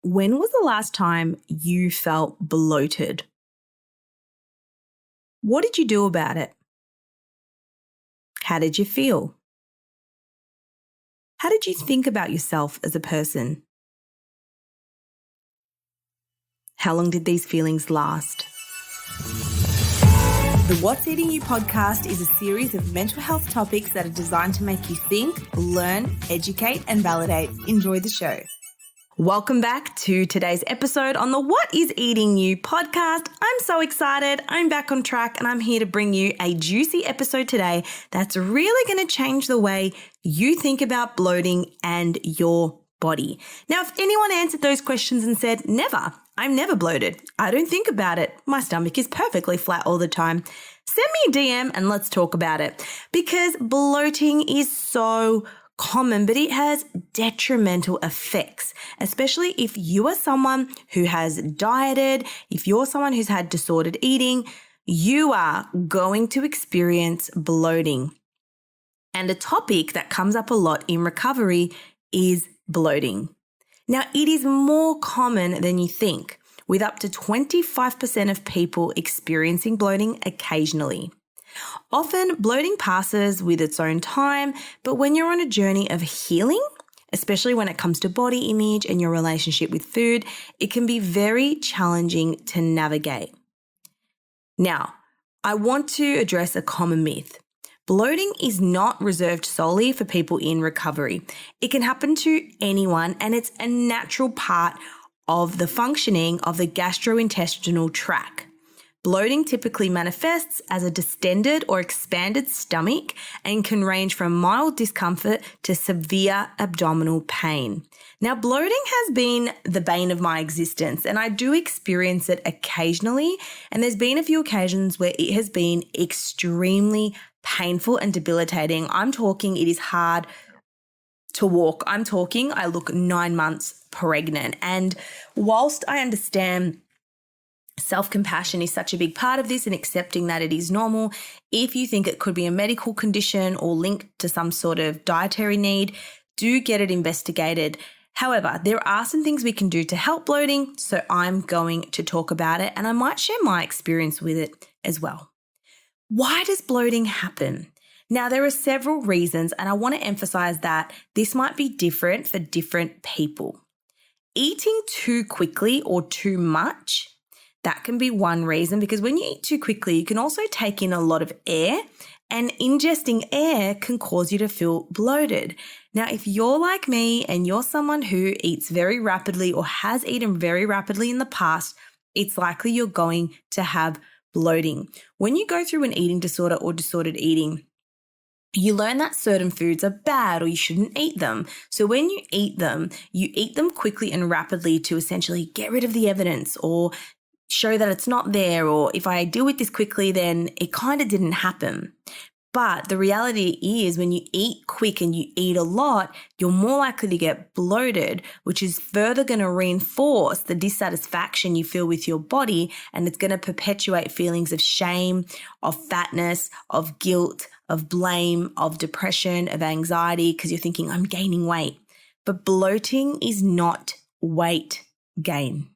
When was the last time you felt bloated? What did you do about it? How did you feel? How did you think about yourself as a person? How long did these feelings last? The What's Eating You podcast is a series of mental health topics that are designed to make you think, learn, educate, and validate. Enjoy the show. Welcome back to today's episode on the What is Eating You podcast. I'm so excited. I'm back on track and I'm here to bring you a juicy episode today that's really going to change the way you think about bloating and your body. Now, if anyone answered those questions and said, never, I'm never bloated, I don't think about it, my stomach is perfectly flat all the time, send me a DM and let's talk about it, because bloating is so common, but it has detrimental effects, especially if you are someone who has dieted, if you're someone who's had disordered eating, you are going to experience bloating. And a topic that comes up a lot in recovery is bloating. Now, it is more common than you think, with up to 25% of people experiencing bloating occasionally. Often, bloating passes with its own time, but when you're on a journey of healing, especially when it comes to body image and your relationship with food, it can be very challenging to navigate. Now, I want to address a common myth. Bloating is not reserved solely for people in recovery. It can happen to anyone, and it's a natural part of the functioning of the gastrointestinal tract. Bloating typically manifests as a distended or expanded stomach and can range from mild discomfort to severe abdominal pain. Now, bloating has been the bane of my existence, and I do experience it occasionally, and there's been a few occasions where it has been extremely painful and debilitating. I'm talking it is hard to walk. I'm talking I look 9 months pregnant. And whilst I understand self-compassion is such a big part of this and accepting that it is normal, if you think it could be a medical condition or linked to some sort of dietary need, do get it investigated. However, there are some things we can do to help bloating, so I'm going to talk about it and I might share my experience with it as well. Why does bloating happen? Now, there are several reasons, and I want to emphasize that this might be different for different people. Eating too quickly or too much, that can be one reason, because when you eat too quickly, you can also take in a lot of air, and ingesting air can cause you to feel bloated. Now, if you're like me and you're someone who eats very rapidly or has eaten very rapidly in the past, it's likely you're going to have bloating. When you go through an eating disorder or disordered eating, you learn that certain foods are bad or you shouldn't eat them. So when you eat them quickly and rapidly to essentially get rid of the evidence or show that it's not there, or if I deal with this quickly, then it kind of didn't happen. But the reality is when you eat quick and you eat a lot, you're more likely to get bloated, which is further going to reinforce the dissatisfaction you feel with your body, and it's going to perpetuate feelings of shame, of fatness, of guilt, of blame, of depression, of anxiety, because you're thinking, I'm gaining weight. But bloating is not weight gain.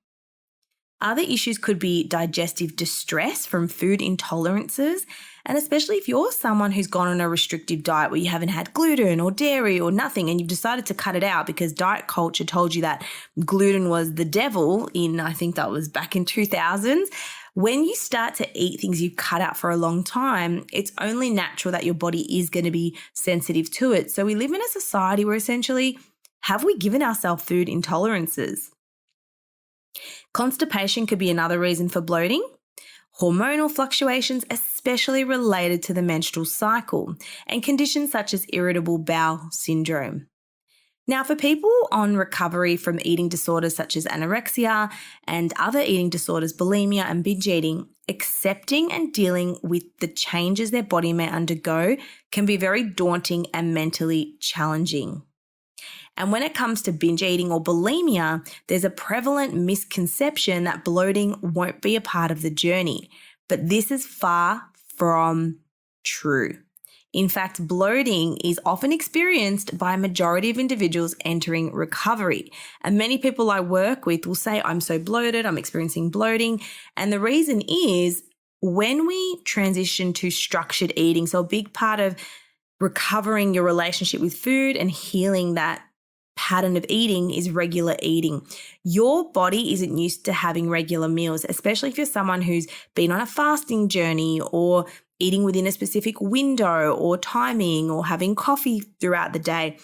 Other issues could be digestive distress from food intolerances, and especially if you're someone who's gone on a restrictive diet where you haven't had gluten or dairy or nothing and you've decided to cut it out because diet culture told you that gluten was the devil I think that was back in 2000s. When you start to eat things you've cut out for a long time, it's only natural that your body is going to be sensitive to it. So we live in a society where essentially, have we given ourselves food intolerances? Constipation could be another reason for bloating. Hormonal fluctuations, especially related to the menstrual cycle, and conditions such as irritable bowel syndrome. Now, for people on recovery from eating disorders such as anorexia and other eating disorders, bulimia and binge eating, accepting and dealing with the changes their body may undergo can be very daunting and mentally challenging. And when it comes to binge eating or bulimia, there's a prevalent misconception that bloating won't be a part of the journey. But this is far from true. In fact, bloating is often experienced by a majority of individuals entering recovery. And many people I work with will say, I'm so bloated, I'm experiencing bloating. And the reason is when we transition to structured eating, so a big part of recovering your relationship with food and healing that pattern of eating is regular eating. Your body isn't used to having regular meals, especially if you're someone who's been on a fasting journey or eating within a specific window or timing or having coffee throughout the day.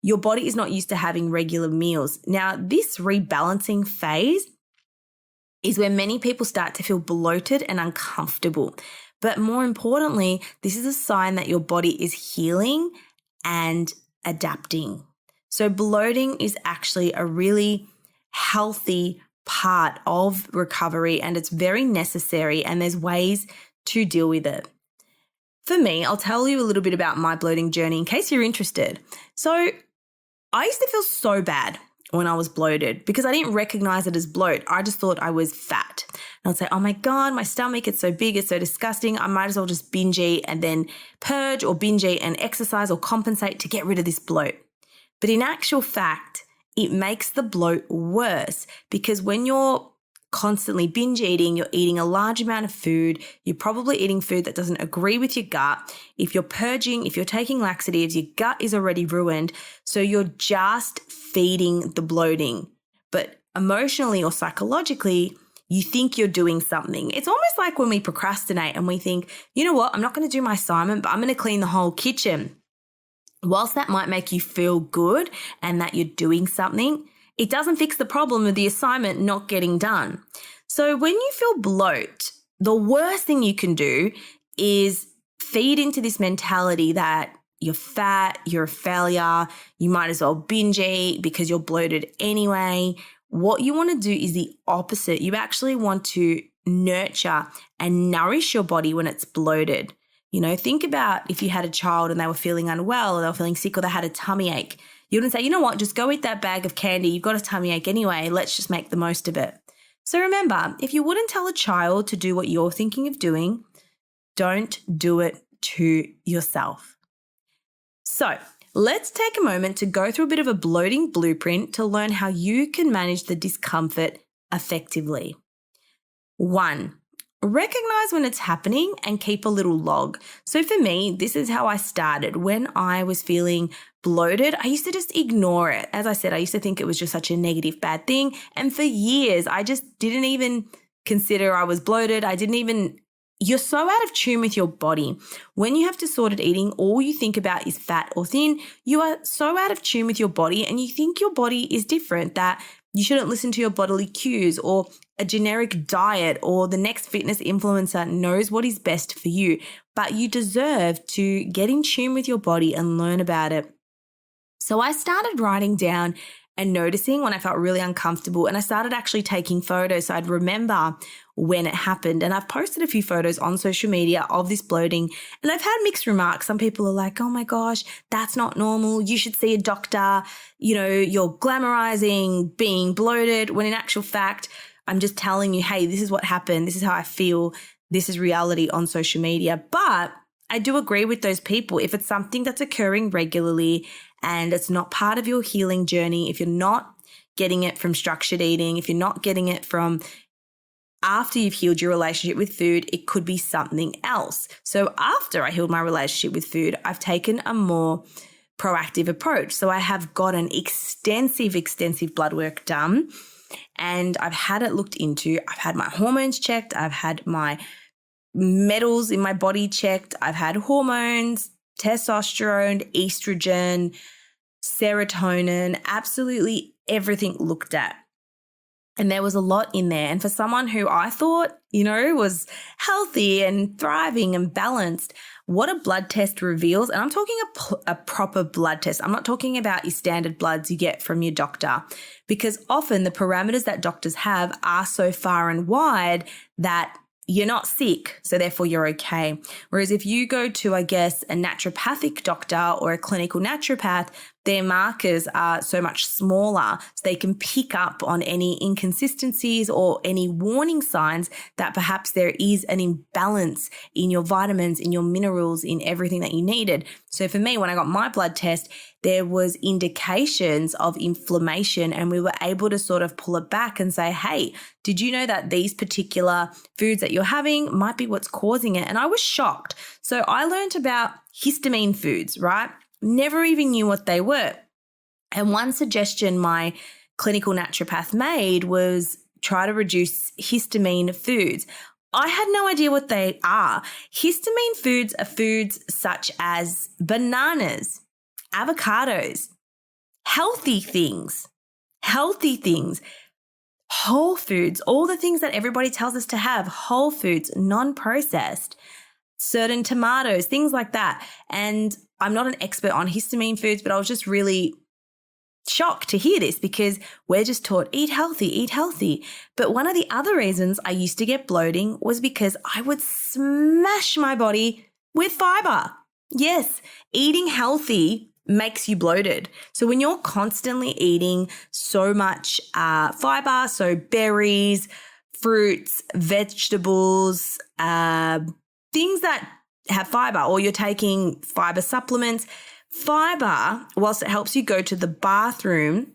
Your body is not used to having regular meals. Now, this rebalancing phase is where many people start to feel bloated and uncomfortable. But more importantly, this is a sign that your body is healing and adapting. So bloating is actually a really healthy part of recovery, and it's very necessary, and there's ways to deal with it. For me, I'll tell you a little bit about my bloating journey in case you're interested. So I used to feel so bad when I was bloated because I didn't recognize it as bloat. I just thought I was fat. And I'd say, oh my God, my stomach, it's so big, it's so disgusting. I might as well just binge eat and then purge or binge eat and exercise or compensate to get rid of this bloat. But in actual fact, it makes the bloat worse because when you're constantly binge eating, you're eating a large amount of food, you're probably eating food that doesn't agree with your gut. If you're purging, if you're taking laxatives, your gut is already ruined. So you're just feeding the bloating. But emotionally or psychologically, you think you're doing something. It's almost like when we procrastinate and we think, you know what, I'm not going to do my assignment, but I'm going to clean the whole kitchen. Whilst that might make you feel good and that you're doing something, it doesn't fix the problem of the assignment not getting done. So when you feel bloat, the worst thing you can do is feed into this mentality that you're fat, you're a failure, you might as well binge eat because you're bloated anyway. What you want to do is the opposite. You actually want to nurture and nourish your body when it's bloated. You know, think about if you had a child and they were feeling unwell or they were feeling sick or they had a tummy ache. You wouldn't say, you know what, just go eat that bag of candy. You've got a tummy ache anyway. Let's just make the most of it. So remember, if you wouldn't tell a child to do what you're thinking of doing, don't do it to yourself. So let's take a moment to go through a bit of a bloating blueprint to learn how you can manage the discomfort effectively. 1. Recognize when it's happening and keep a little log. So for me, this is how I started. When I was feeling bloated, I used to just ignore it. As I said, I used to think it was just such a negative, bad thing. And for years, I just didn't even consider I was bloated. You're so out of tune with your body. When you have disordered eating, all you think about is fat or thin. You are so out of tune with your body and you think your body is different, that you shouldn't listen to your bodily cues or a generic diet or the next fitness influencer knows what is best for you. But you deserve to get in tune with your body and learn about it. So I started writing down and noticing when I felt really uncomfortable, and I started actually taking photos so I'd remember when it happened. And I've posted a few photos on social media of this bloating, and I've had mixed remarks. Some people are like, oh my gosh, that's not normal. You should see a doctor. You know, you're glamorizing being bloated, when in actual fact, I'm just telling you, hey, this is what happened. This is how I feel. This is reality on social media. But I do agree with those people. If it's something that's occurring regularly and it's not part of your healing journey, if you're not getting it from structured eating, if you're not getting it from after you've healed your relationship with food, it could be something else. So after I healed my relationship with food, I've taken a more proactive approach. So I have gotten extensive blood work done, and I've had it looked into. I've had my hormones checked. I've had my metals in my body checked. I've had hormones, testosterone, estrogen, serotonin, absolutely everything looked at. And there was a lot in there. And for someone who I thought, was healthy and thriving and balanced, what a blood test reveals, and I'm talking a proper blood test. I'm not talking about your standard bloods you get from your doctor, because often the parameters that doctors have are so far and wide that you're not sick, so therefore you're okay. Whereas if you go to, a naturopathic doctor or a clinical naturopath, their markers are so much smaller, so they can pick up on any inconsistencies or any warning signs that perhaps there is an imbalance in your vitamins, in your minerals, in everything that you needed. So for me, when I got my blood test, there was indications of inflammation, and we were able to sort of pull it back and say, hey, did you know that these particular foods that you're having might be what's causing it? And I was shocked. So I learned about histamine foods, right? Never even knew what they were. And one suggestion my clinical naturopath made was try to reduce histamine foods. I had no idea what they are. Histamine foods are foods such as bananas, avocados, healthy things, whole foods, all the things that everybody tells us to have, whole foods, non-processed, certain tomatoes, things like that. And I'm not an expert on histamine foods, but I was just really shocked to hear this because we're just taught eat healthy. But one of the other reasons I used to get bloating was because I would smash my body with fiber. Yes, eating healthy makes you bloated. So when you're constantly eating so much fiber, so berries, fruits, vegetables, things that have fiber, or you're taking fiber supplements, fiber, whilst it helps you go to the bathroom,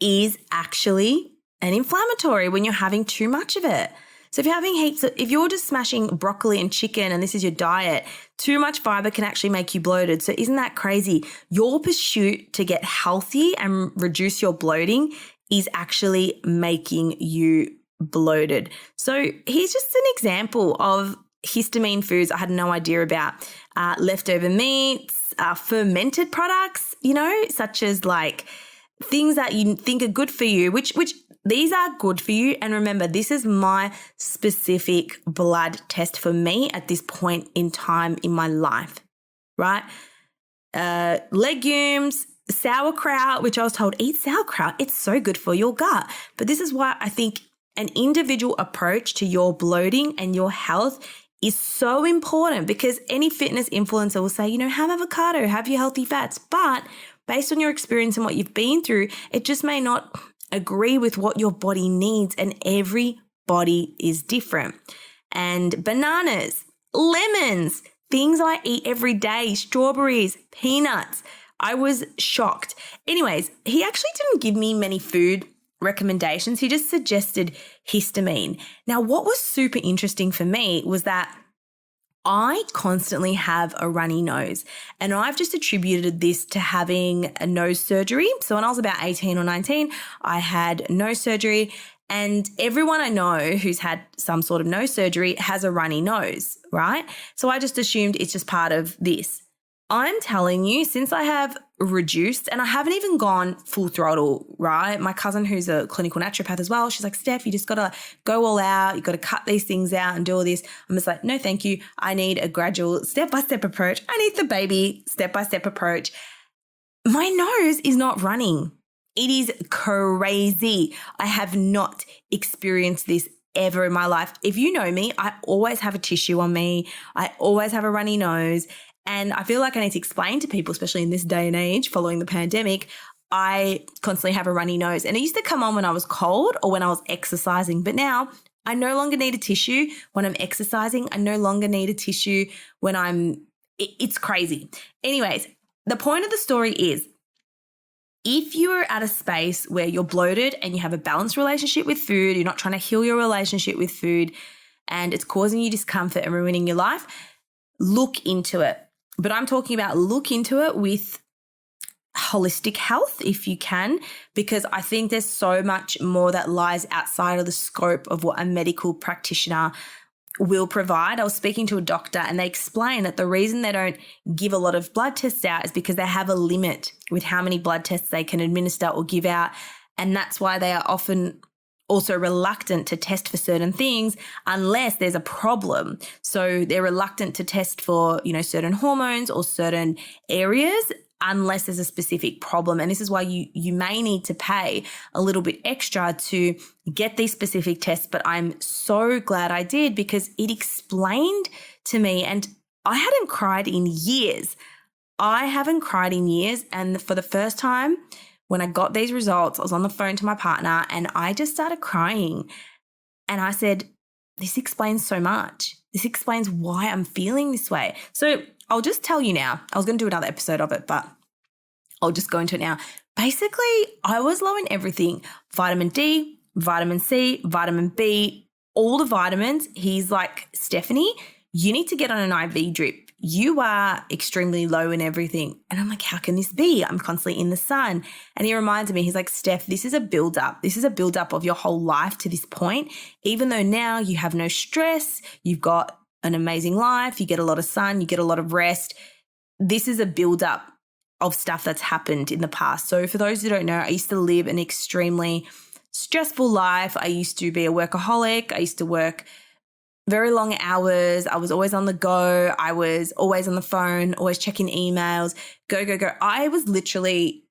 is actually an inflammatory when you're having too much of it. So if you're just smashing broccoli and chicken and this is your diet, too much fiber can actually make you bloated. So isn't that crazy? Your pursuit to get healthy and reduce your bloating is actually making you bloated. So here's just an example of histamine foods I had no idea about. Leftover meats, fermented products, such as like things that you think are good for you, which these are good for you. And remember, this is my specific blood test for me at this point in time in my life, right? Legumes, sauerkraut, which I was told, eat sauerkraut. It's so good for your gut. But this is why I think an individual approach to your bloating and your health is so important, because any fitness influencer will say, have avocado, have your healthy fats. But based on your experience and what you've been through, it just may not agree with what your body needs, and every body is different. And bananas, lemons, things I eat every day, strawberries, peanuts. I was shocked. Anyways, he actually didn't give me many food recommendations. He just suggested histamine. Now, what was super interesting for me was that I constantly have a runny nose, and I've just attributed this to having a nose surgery. So when I was about 18 or 19, I had nose surgery, and everyone I know who's had some sort of nose surgery has a runny nose, right? So I just assumed it's just part of this. I'm telling you, since I have reduced, and I haven't even gone full throttle, right? My cousin, who's a clinical naturopath as well, she's like, Steph, you just got to go all out. You got to cut these things out and do all this. I'm just like, no, thank you. I need a gradual step-by-step approach. I need the baby step-by-step approach. My nose is not running. It is crazy. I have not experienced this ever in my life. If you know me, I always have a tissue on me. I always have a runny nose. And I feel like I need to explain to people, especially in this day and age following the pandemic, I constantly have a runny nose. And it used to come on when I was cold or when I was exercising. But now I no longer need a tissue when I'm exercising. I no longer need a tissue when it's crazy. Anyways, the point of the story is, if you're at a space where you're bloated and you have a balanced relationship with food, you're not trying to heal your relationship with food, and it's causing you discomfort and ruining your life, look into it. But I'm talking about look into it with holistic health if you can, because I think there's so much more that lies outside of the scope of what a medical practitioner will provide. I was speaking to a doctor and they explained that the reason they don't give a lot of blood tests out is because they have a limit with how many blood tests they can administer or give out. And that's why they are often also reluctant to test for certain things unless there's a problem. So they're reluctant to test for, certain hormones or certain areas unless there's a specific problem. And this is why you may need to pay a little bit extra to get these specific tests. But I'm so glad I did, because it explained to me, and I hadn't cried in years. I haven't cried in years. And for the first time, when I got these results, I was on the phone to my partner and I just started crying. And I said, this explains so much. This explains why I'm feeling this way. So I'll just tell you now. I was going to do another episode of it, but I'll just go into it now. Basically, I was low in everything. Vitamin D, vitamin C, vitamin B, all the vitamins. He's like, Stephanie, you need to get on an IV drip. You are extremely low in everything. And I'm like, how can this be? I'm constantly in the sun. And he reminds me, he's like, Steph, this is a buildup. This is a buildup of your whole life to this point. Even though now you have no stress, you've got an amazing life, you get a lot of sun, you get a lot of rest. This is a buildup of stuff that's happened in the past. So for those who don't know, I used to live an extremely stressful life. I used to be a workaholic. I used to work very long hours. I was always on the go. I was always on the phone, always checking emails, go, go, go. I was literally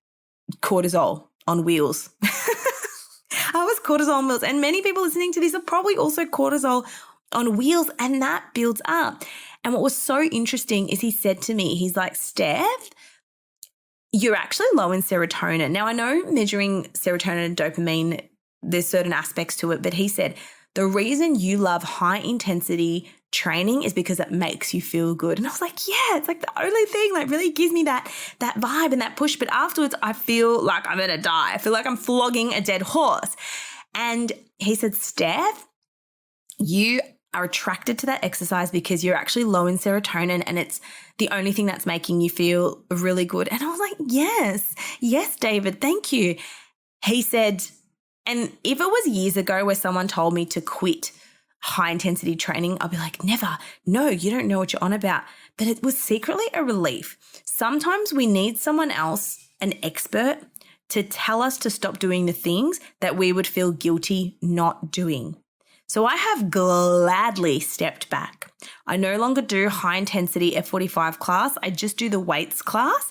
cortisol on wheels. I was cortisol on wheels. And many people listening to this are probably also cortisol on wheels, and that builds up. And what was so interesting is he said to me, he's like, Steph, you're actually low in serotonin. Now, I know measuring serotonin and dopamine, there's certain aspects to it, but he said, the reason you love high intensity training is because it makes you feel good. And I was like, yeah, it's like the only thing like really gives me that vibe and that push. But afterwards, I feel like I'm going to die. I feel like I'm flogging a dead horse. And he said, Steph, you are attracted to that exercise because you're actually low in serotonin and it's the only thing that's making you feel really good. And I was like, yes, David, thank you. He said, and if it was years ago where someone told me to quit high intensity training, I'd be like, never, no, you don't know what you're on about. But it was secretly a relief. Sometimes we need someone else, an expert, to tell us to stop doing the things that we would feel guilty not doing. So I have gladly stepped back. I no longer do high intensity F45 class. I just do the weights class,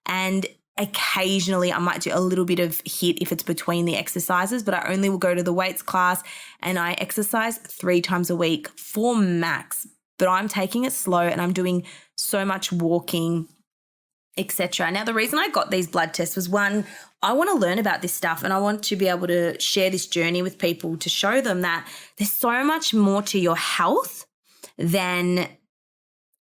and occasionally I might do a little bit of HIIT if it's between the exercises, but I only will go to the weights class and I exercise 3 times a week for max. But I'm taking it slow and I'm doing so much walking, etc. Now, the reason I got these blood tests was, one, I want to learn about this stuff and I want to be able to share this journey with people to show them that there's so much more to your health than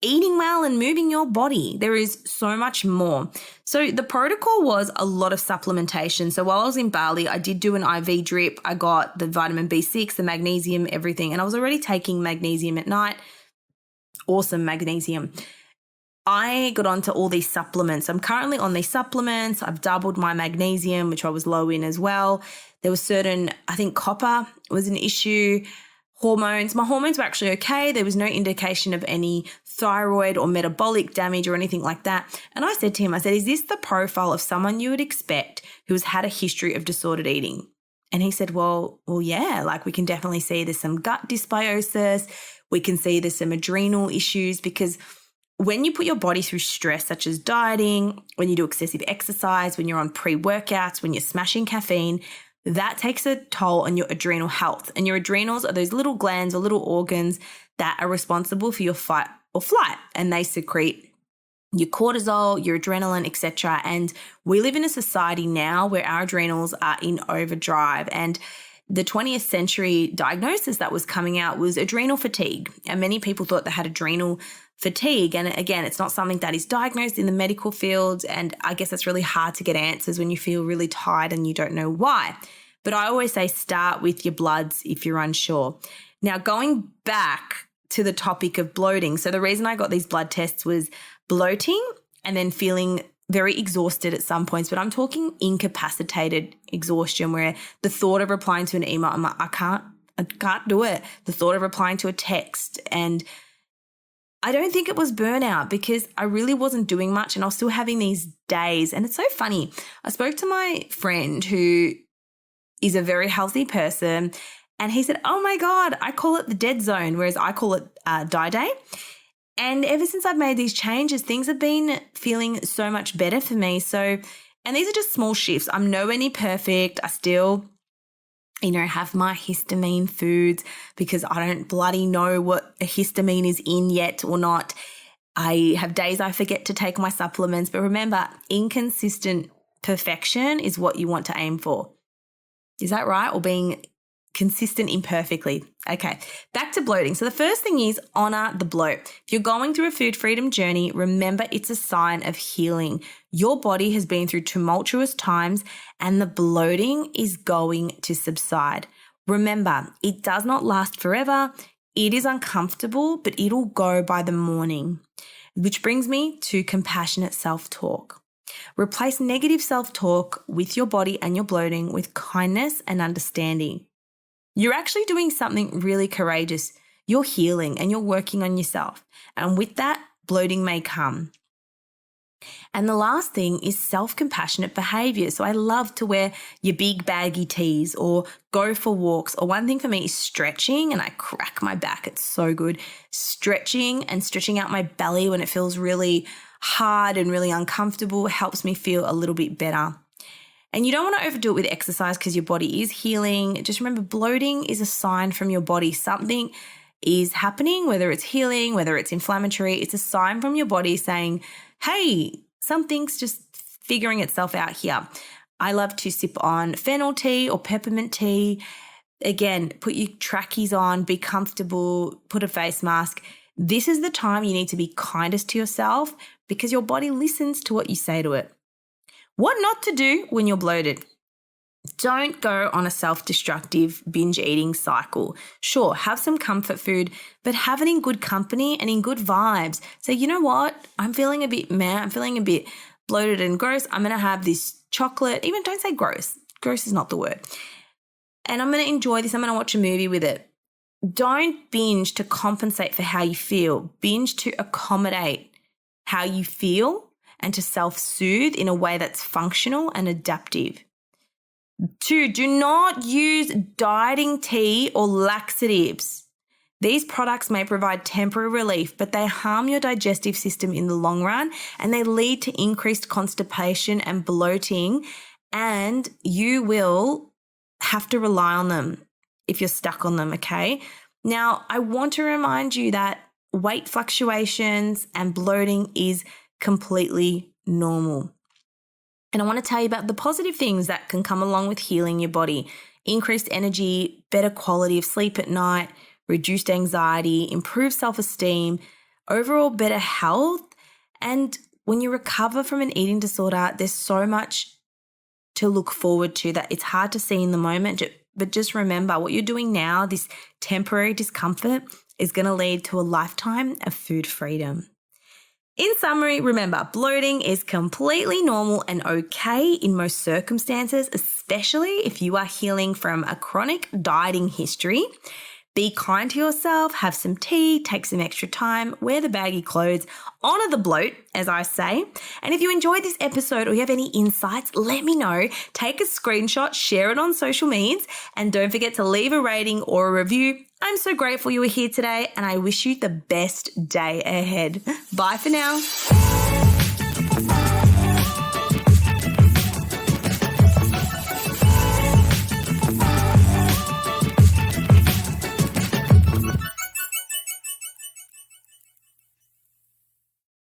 eating well and moving your body. There is so much more. So the protocol was a lot of supplementation. So while I was in Bali, I did do an IV drip. I got the vitamin B6, the magnesium, everything. And I was already taking magnesium at night. Awesome magnesium. I got onto all these supplements. I'm currently on these supplements. I've doubled my magnesium, which I was low in as well. There was certain, I think copper was an issue. Hormones. My hormones were actually okay. There was no indication of any thyroid or metabolic damage or anything like that. And I said to him, I said, is this the profile of someone you would expect who has had a history of disordered eating? And he said, well, yeah, like we can definitely see there's some gut dysbiosis. We can see there's some adrenal issues, because when you put your body through stress, such as dieting, when you do excessive exercise, when you're on pre-workouts, when you're smashing caffeine, that takes a toll on your adrenal health. And your adrenals are those little glands or little organs that are responsible for your fight or flight. And they secrete your cortisol, your adrenaline, etc. And we live in a society now where our adrenals are in overdrive. And the 20th century diagnosis that was coming out was adrenal fatigue. And many people thought they had adrenal fatigue. And again, it's not something that is diagnosed in the medical field. And I guess it's really hard to get answers when you feel really tired and you don't know why. But I always say start with your bloods if you're unsure. Now, going back to the topic of bloating. So the reason I got these blood tests was bloating and then feeling very exhausted at some points, but I'm talking incapacitated exhaustion, where the thought of replying to an email, I'm like, I can't do it. The thought of replying to a text. And I don't think it was burnout, because I really wasn't doing much and I was still having these days. And it's so funny. I spoke to my friend who is a very healthy person, and he said, oh my God, I call it the dead zone, whereas I call it die day. And ever since I've made these changes, things have been feeling so much better for me. So, and these are just small shifts. I'm nowhere near perfect. I still, have my histamine foods because I don't bloody know what a histamine is in yet or not. I have days I forget to take my supplements, but remember, inconsistent perfection is what you want to aim for. Is that right? Or being consistent imperfectly. Okay, back to bloating. So the first thing is honor the bloat. If you're going through a food freedom journey, remember it's a sign of healing. Your body has been through tumultuous times and the bloating is going to subside. Remember, it does not last forever. It is uncomfortable, but it'll go by the morning. Which brings me to compassionate self-talk. Replace negative self-talk with your body and your bloating with kindness and understanding. You're actually doing something really courageous. You're healing and you're working on yourself. And with that, bloating may come. And the last thing is self-compassionate behavior. So I love to wear your big baggy tees or go for walks. Or one thing for me is stretching, and I crack my back. It's so good. Stretching and stretching out my belly when it feels really hard and really uncomfortable helps me feel a little bit better. And you don't want to overdo it with exercise because your body is healing. Just remember, bloating is a sign from your body. Something is happening, whether it's healing, whether it's inflammatory. It's a sign from your body saying, hey, something's just figuring itself out here. I love to sip on fennel tea or peppermint tea. Again, put your trackies on, be comfortable, put a face mask. This is the time you need to be kindest to yourself because your body listens to what you say to it. What not to do when you're bloated? Don't go on a self-destructive binge eating cycle. Sure, have some comfort food, but have it in good company and in good vibes. So you know what? I'm feeling a bit meh. I'm feeling a bit bloated and gross. I'm going to have this chocolate. Even don't say gross. Gross is not the word. And I'm going to enjoy this. I'm going to watch a movie with it. Don't binge to compensate for how you feel. Binge to accommodate how you feel and to self-soothe in a way that's functional and adaptive. 2, do not use dieting tea or laxatives. These products may provide temporary relief, but they harm your digestive system in the long run and they lead to increased constipation and bloating, and you will have to rely on them if you're stuck on them, okay? Now, I want to remind you that weight fluctuations and bloating is completely normal. And I want to tell you about the positive things that can come along with healing your body. Increased energy, better quality of sleep at night, reduced anxiety, improved self-esteem, overall better health. And when you recover from an eating disorder, there's so much to look forward to that it's hard to see in the moment. But just remember, what you're doing now, this temporary discomfort, is going to lead to a lifetime of food freedom. In summary, remember, bloating is completely normal and okay in most circumstances, especially if you are healing from a chronic dieting history. Be kind to yourself, have some tea, take some extra time, wear the baggy clothes, honor the bloat, as I say. And if you enjoyed this episode or you have any insights, let me know. Take a screenshot, share it on social medias, and don't forget to leave a rating or a review. I'm so grateful you were here today, and I wish you the best day ahead. Bye for now.